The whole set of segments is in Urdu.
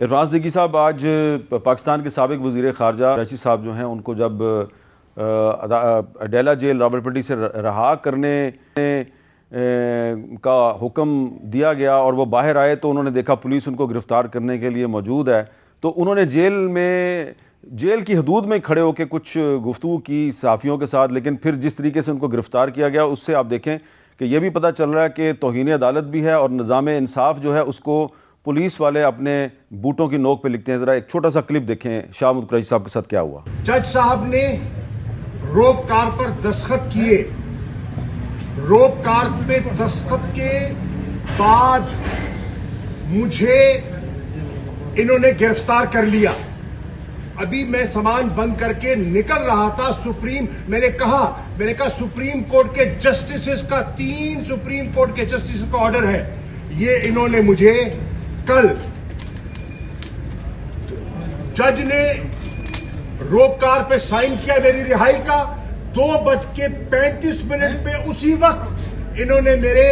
عرفان صدیقی صاحب، آج پاکستان کے سابق وزیر خارجہ قریشی صاحب جو ہیں ان کو جب اڈیلا جیل راولپنڈی سے رہا کرنے کا حکم دیا گیا اور وہ باہر آئے تو انہوں نے دیکھا پولیس ان کو گرفتار کرنے کے لیے موجود ہے، تو انہوں نے جیل کی حدود میں کھڑے ہو کے کچھ گفتگو کی صحافیوں کے ساتھ، لیکن پھر جس طریقے سے ان کو گرفتار کیا گیا اس سے آپ دیکھیں کہ یہ بھی پتہ چل رہا ہے کہ توہین عدالت بھی ہے اور نظام انصاف جو ہے اس کو پولیس والے اپنے بوٹوں کی نوک پہ لکھتے ہیں۔ ذرا ایک چھوٹا سا کلپ دیکھیں شاہ محمود قریشی صاحب کے ساتھ کیا ہوا۔ جج صاحب نے روپ کار پر دستخط کیے، روپ کار پہ دستخط کے بعد مجھے انہوں نے گرفتار کر لیا۔ ابھی میں سامان بند کر کے نکل رہا تھا، میں نے کہا سپریم کورٹ کے جسٹسز کا 3 سپریم کورٹ کے جسٹسز کا آرڈر ہے، یہ انہوں نے مجھے کل جج نے روپ کار پہ سائن کیا میری رہائی کا، 2:35 پہ اسی وقت انہوں نے میرے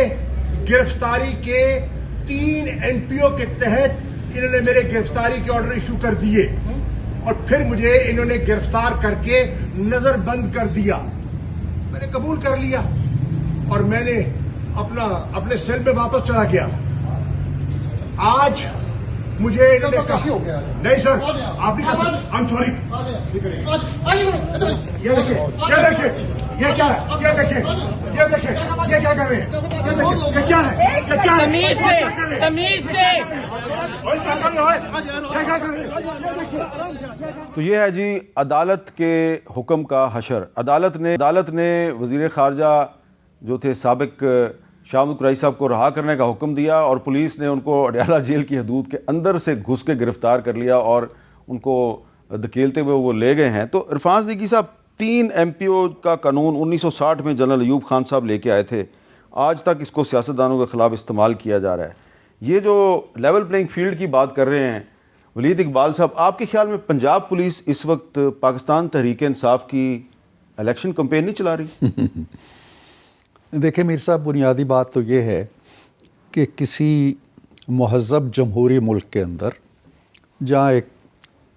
گرفتاری کے 3 NPO کے تحت انہوں نے میرے گرفتاری کے آرڈر ایشو کر دیے اور پھر مجھے انہوں نے گرفتار کر کے نظر بند کر دیا۔ میں نے قبول کر لیا اور میں نے اپنے سیل میں واپس چلا گیا۔ آج مجھے انہوں نے کہا نہیں سر آپ نہیں کہا، I'm sorry۔ یہ دیکھیں یہ کیا ہے، یہ دیکھیں یہ کیا کر رہے ہیں، یہ کیا ہے، تمیز سے تو یہ ہے جی عدالت کے حکم کا حشر۔ عدالت نے وزیر خارجہ جو تھے سابق شاہ محمود قریشی صاحب کو رہا کرنے کا حکم دیا اور پولیس نے ان کو اڈیالہ جیل کی حدود کے اندر سے گھس کے گرفتار کر لیا اور ان کو دھکیلتے ہوئے وہ لے گئے ہیں۔ تو عرفان صدیقی صاحب، 3 MPO کا قانون 1960 میں جنرل ایوب خان صاحب لے کے آئے تھے، آج تک اس کو سیاستدانوں کے خلاف استعمال کیا جا رہا ہے۔ یہ جو لیول پلینگ فیلڈ کی بات کر رہے ہیں ولید اقبال صاحب، آپ کے خیال میں پنجاب پولیس اس وقت پاکستان تحریک انصاف کی الیکشن کمپین نہیں چلا رہی؟ دیکھیں میر صاحب، بنیادی بات تو یہ ہے کہ کسی مہذب جمہوری ملک کے اندر جہاں ایک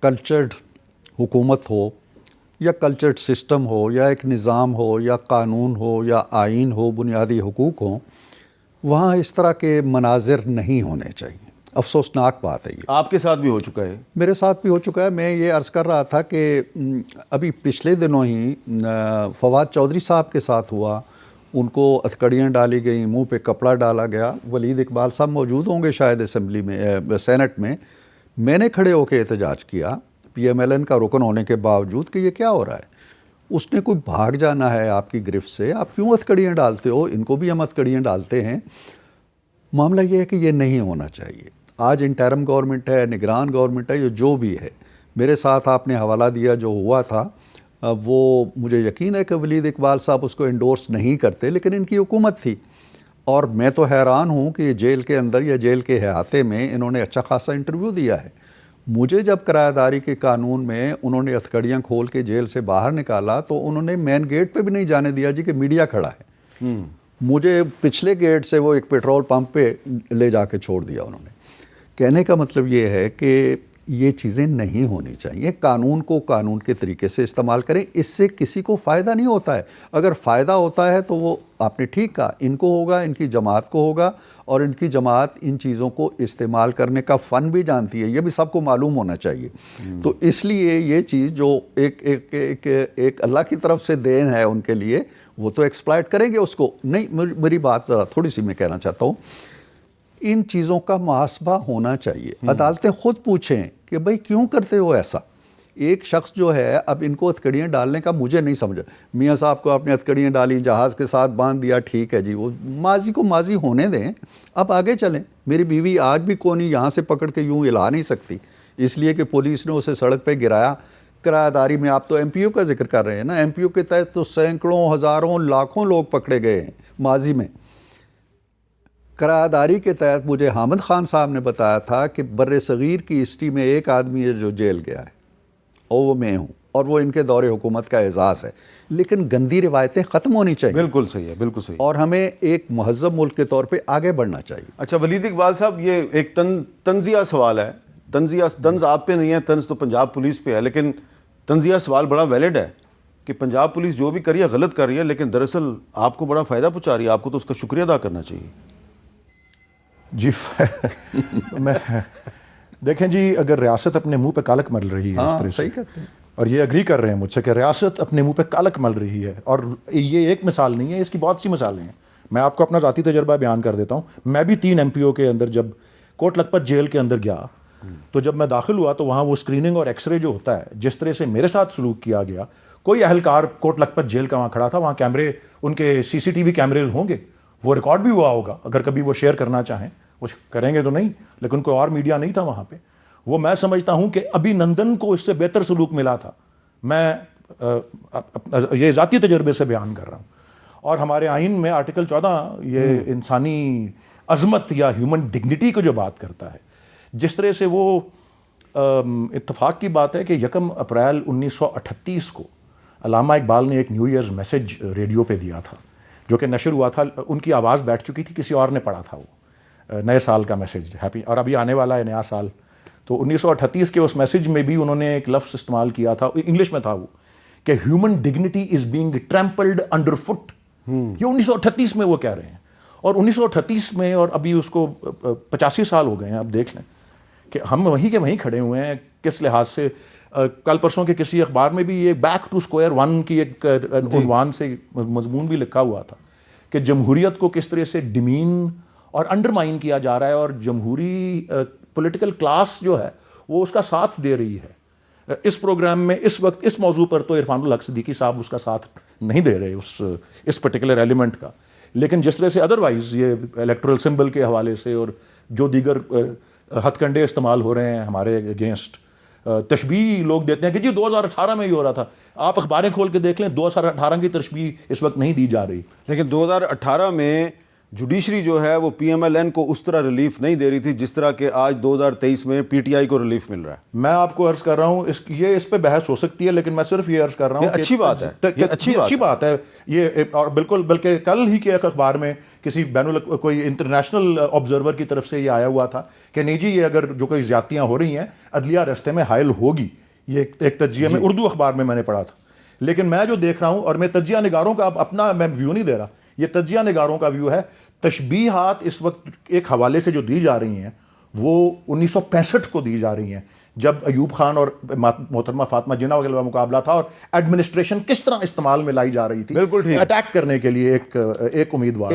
کلچرڈ حکومت ہو یا کلچرڈ سسٹم ہو یا ایک نظام ہو یا قانون ہو یا آئین ہو، بنیادی حقوق ہوں، وہاں اس طرح کے مناظر نہیں ہونے چاہیے۔ افسوسناک بات ہے یہ۔ آپ کے ساتھ بھی ہو چکا ہے؟ میرے ساتھ بھی ہو چکا ہے۔ میں یہ عرض کر رہا تھا کہ ابھی پچھلے دنوں ہی فواد چودھری صاحب کے ساتھ ہوا، ان کو ہتھکڑیاں ڈالی گئیں، منہ پہ کپڑا ڈالا گیا۔ ولید اقبال صاحب موجود ہوں گے شاید اسمبلی میں، سینٹ میں نے کھڑے ہو کے احتجاج کیا PMLN کا رکن ہونے کے باوجود کہ یہ کیا ہو رہا ہے۔ اس نے کوئی بھاگ جانا ہے آپ کی گرفت سے، آپ کیوں ہتھکڑیاں ڈالتے ہو؟ ان کو بھی ہم ہتھکڑیاں ڈالتے ہیں۔ معاملہ یہ ہے کہ یہ نہیں ہونا چاہیے۔ آج انٹرم گورنمنٹ ہے، نگران گورنمنٹ ہے، یہ جو بھی ہے، میرے ساتھ آپ نے حوالہ دیا جو ہوا تھا، وہ مجھے یقین ہے کہ ولید اقبال صاحب اس کو انڈورس نہیں کرتے، لیکن ان کی حکومت تھی اور میں تو حیران ہوں کہ یہ جیل کے اندر یا جیل کے احاطے میں انہوں نے اچھا خاصا انٹرویو دیا ہے۔ مجھے جب کرایہ داری کے قانون میں انہوں نے ہتھکڑیاں کھول کے جیل سے باہر نکالا تو انہوں نے مین گیٹ پہ بھی نہیں جانے دیا جی کہ میڈیا کھڑا ہے۔ مجھے پچھلے گیٹ سے وہ ایک پیٹرول پمپ پہ لے جا کے چھوڑ دیا انہوں نے۔ کہنے کا مطلب یہ ہے کہ یہ چیزیں نہیں ہونی چاہیے۔ قانون کو قانون کے طریقے سے استعمال کریں، اس سے کسی کو فائدہ نہیں ہوتا ہے۔ اگر فائدہ ہوتا ہے تو وہ آپ نے ٹھیک کہا، ان کو ہوگا، ان کی جماعت کو ہوگا، اور ان کی جماعت ان چیزوں کو استعمال کرنے کا فن بھی جانتی ہے، یہ بھی سب کو معلوم ہونا چاہیے۔ تو اس لیے یہ چیز جو ایک اللہ کی طرف سے دین ہے ان کے لیے، وہ تو ایکسپلائٹ کریں گے اس کو۔ نہیں، میری بات ذرا تھوڑی سی میں کہنا چاہتا ہوں، ان چیزوں کا محاسبہ ہونا چاہیے۔ عدالتیں خود پوچھیں کہ بھئی کیوں کرتے ہو ایسا؟ ایک شخص جو ہے، اب ان کو ہتھکڑیاں ڈالنے کا مجھے نہیں سمجھا، میاں صاحب کو آپ نے ہتھکڑیاں ڈالی، جہاز کے ساتھ باندھ دیا، ٹھیک ہے جی، وہ ماضی کو ماضی ہونے دیں، اب آگے چلیں۔ میری بیوی آج بھی کونی یہاں سے پکڑ کے یوں ہلا نہیں سکتی، اس لیے کہ پولیس نے اسے سڑک پہ گرایا۔ کرایہ داری میں آپ تو MPO کا ذکر کر رہے ہیں نا، MPO کے تحت تو سینکڑوں، ہزاروں، لاکھوں لوگ پکڑے گئے ہیں ماضی میں۔ کرایہ داری کے تحت مجھے حامد خان صاحب نے بتایا تھا کہ بر صغیر کی ہسٹری میں ایک آدمی ہے جو جیل گیا ہے، اور وہ میں ہوں، اور وہ ان کے دور حکومت کا اعزاز ہے۔ لیکن گندی روایتیں ختم ہونی چاہیے۔ بالکل صحیح ہے، بالکل صحیح، اور ہمیں ایک مہذب ملک کے طور پہ آگے بڑھنا چاہیے۔ اچھا ولید اقبال صاحب، یہ ایک تنزیہ سوال ہے طنز آپ پہ نہیں ہے, طنز تو پنجاب پولیس پہ ہے, لیکن طنزیہ سوال بڑا ویلڈ ہے کہ پنجاب پولیس جو بھی کر رہی ہے غلط کر رہی ہے, لیکن دراصل آپ کو بڑا فائدہ پہنچا رہی ہے, آپ کو تو اس کا شکریہ ادا کرنا چاہیے. جی میں دیکھیں جی, اگر ریاست اپنے منہ پہ کالک مل رہی ہے اس طرح سے, صحیح کہتے ہیں, اور یہ اگری کر رہے ہیں مجھ سے کہ ریاست اپنے منہ پہ کالک مل رہی ہے, اور یہ ایک مثال نہیں ہے, اس کی بہت سی مثالیں ہیں. میں آپ کو اپنا ذاتی تجربہ بیان کر دیتا ہوں. میں بھی 3 MPO کے اندر جب کوٹ لکھپت جیل کے اندر گیا تو جب میں داخل ہوا تو وہاں وہ اسکریننگ اور ایکس رے جو ہوتا ہے, جس طرح سے میرے ساتھ سلوک کیا گیا, کوئی اہلکار کوٹ لکھپت جیل کا وہاں کھڑا تھا, وہاں کیمرے, ان کے CCTV کیمرے ہوں گے, وہ ریکارڈ بھی ہوا ہوگا, اگر کبھی وہ شیئر کرنا چاہیں وہ کریں گے تو نہیں, لیکن کوئی اور میڈیا نہیں تھا وہاں پہ. وہ میں سمجھتا ہوں کہ ابھی نندن کو اس سے بہتر سلوک ملا تھا. میں یہ ذاتی تجربے سے بیان کر رہا ہوں. اور ہمارے آئین میں آرٹیکل 14 یہ انسانی عظمت یا ہیومن ڈگنیٹی کو جو بات کرتا ہے, جس طرح سے وہ اتفاق کی بات ہے کہ 1 اپریل 1938 کو علامہ اقبال نے ایک نیو ایئرز میسج ریڈیو پہ دیا تھا جو کہ نشر ہوا تھا. ان کی آواز بیٹھ چکی تھی, کسی اور نے پڑھا تھا وہ نئے سال کا میسج, ہیپی, اور ابھی آنے والا ہے نیا سال. تو 1938 کے اس میسج میں بھی انہوں نے ایک لفظ استعمال کیا تھا, انگلش میں تھا وہ, کہ human dignity is being trampled underfoot. یہ 1938 میں وہ کہہ رہے ہیں, اور 1938 میں, اور ابھی اس کو 85 سال ہو گئے ہیں. اب دیکھ لیں کہ ہم وہیں کے وہیں کھڑے ہوئے ہیں. کس لحاظ سے کل پرسوں کے کسی اخبار میں بھی یہ بیک ٹو اسکوائر 1 کی ایک عنوان سے مضمون بھی لکھا ہوا تھا کہ جمہوریت کو کس طرح سے ڈیمین اور انڈرمائن کیا جا رہا ہے, اور جمہوری پولیٹیکل کلاس جو ہے وہ اس کا ساتھ دے رہی ہے. اس پروگرام میں اس وقت اس موضوع پر تو عرفان الحق صدیقی صاحب اس کا ساتھ نہیں دے رہے اس پرٹیکولر ایلیمنٹ کا, لیکن جس طرح سے ادروائز یہ الیکٹورل سمبل کے حوالے سے اور جو دیگر ہتھ کنڈے استعمال ہو رہے ہیں ہمارے اگینسٹ, تشبیہ لوگ دیتے ہیں کہ جی 2018 میں ہی ہو رہا تھا. آپ اخباریں کھول کے دیکھ لیں, 2018 کی تشبیہ اس وقت نہیں دی جا رہی. لیکن 2018 میں جوڈیشری جو ہے وہ PMLN کو اس طرح ریلیف نہیں دے رہی تھی جس طرح کہ آج 2023 میں PTI کو ریلیف مل رہا ہے. میں آپ کو عرض کر رہا ہوں, یہ اس پہ بحث ہو سکتی ہے, لیکن میں صرف یہ عرض کر رہا ہوں کہ اچھی بات ہے, اچھی بات ہے یہ, اور بالکل, بلکہ کل ہی کے ایک اخبار میں کسی کوئی انٹرنیشنل آبزرور کی طرف سے یہ آیا ہوا تھا کہ نہیں جی یہ اگر جو کوئی زیادتیاں ہو رہی ہیں عدلیہ رستے میں حائل ہوگی. یہ ایک تجزیہ میں اردو اخبار میں نے پڑھا تھا. لیکن میں جو دیکھ رہا ہوں, اور میں تجزیہ نگاروں کا اپنا میں ویو نہیں دے رہا, یہ تجزیہ نگاروں کا ویو ہے. تشبیہات اس وقت ایک حوالے سے جو دی جا رہی ہیں وہ 1965 کو دی جا رہی ہیں, جب ایوب خان اور محترمہ فاطمہ جناح وغیرہ کا مقابلہ تھا, اور ایڈمنسٹریشن کس طرح استعمال میں لائی جا رہی تھی بالکل ٹھیک, اٹیک کرنے کے لیے ایک امیدوار.